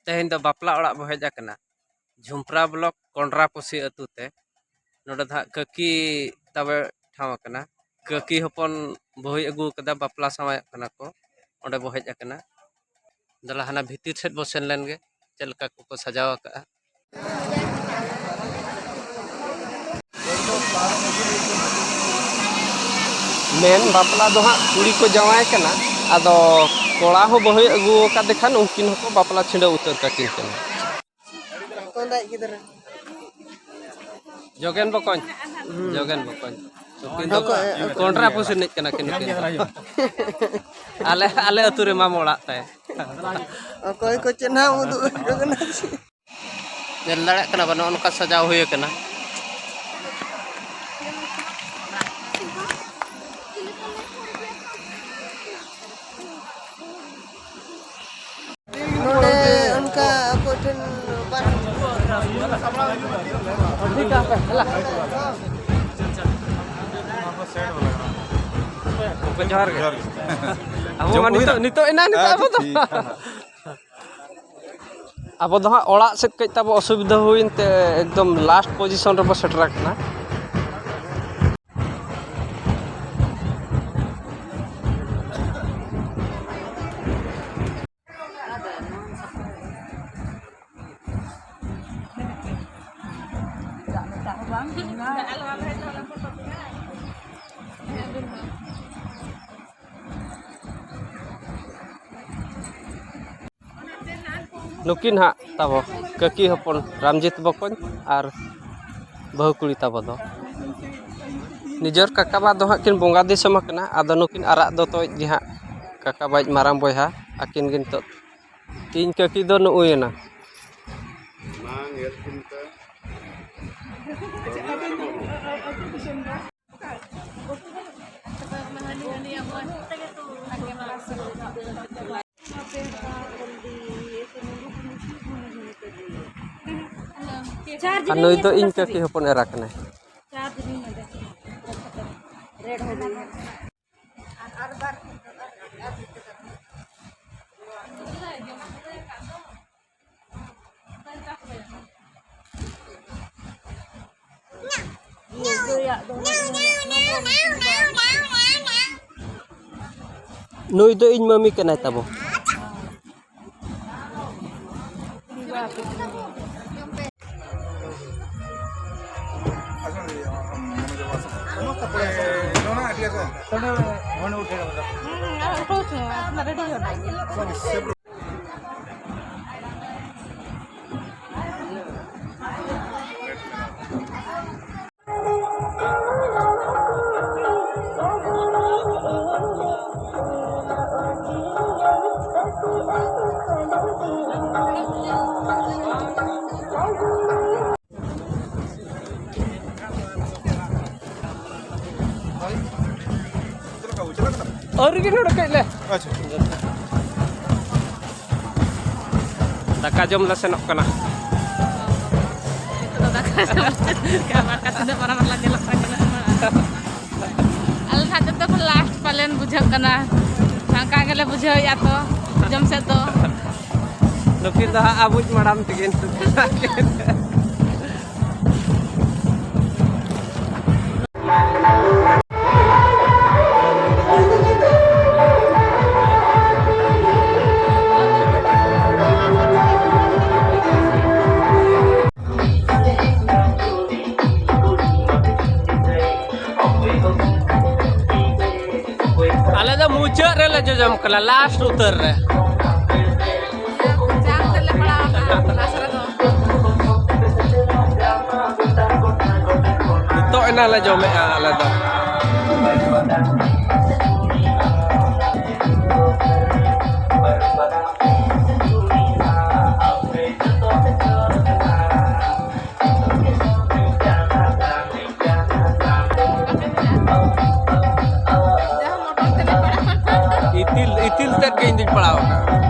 तेहन दो बापला ओड़ा बो हेज आकना झुमपरा ब्लॉक कोंड्रापुसी अतु ते नोडे धा ककी तबे ठाव आकना ककी हपन बही अगु कदा बापला समय कना को ओंडे बो हेज आकना दला हाना भितिर सेट बो सेन लेन गे चलका को सजाव का मेन बापला दो हाँ कुड़ी को जवाय कना आदो कोड़ा हो बही अगु का देखान उनकिन हो बापला छिंडा उतर का किन कना जोगेन बकन उनकिन दो कोंड्रा पुसी निज कना किन आले आले अतु रे माम ओड़ा ताय कोई को चिन्हा उदु कना जल लड़ा कना बन उनका सजाव होय कना उनका कोठन जोहार गे अब नितो इना अब दो हाँ ओड़ा से कई तब असुविधा हुईनते एकदम लास्ट पोजीशन रे बो सेटर कना नुकिन हाँ तब ककी हपन रामजीत बकन और बहु कुड़ी तब दो निजर काका दो हाँ किन बोंगा दिसम कना आदो नुकिन आरा दो तो हाँ काका बाज माराम बयहा आकिन गिन तो तीन ककी दो नुयना नुई दो इन ककी हपन एरा कना नुई दो इन मम्मी कना तबो और गिन उड़कले अच्छा दाका जम ला सेनक कना तो दाका जम का बाका तने para la jela kana al hate to last palen bujhak kana sangka gele bujhau ya to jam se to nukin dah abuj madam tikin मुझे रे ले जो जम कला लास्ट उतर रे jam tele pala last re तो एना ले जो में आले दो इतिल तक के इंदिल पड़ाओ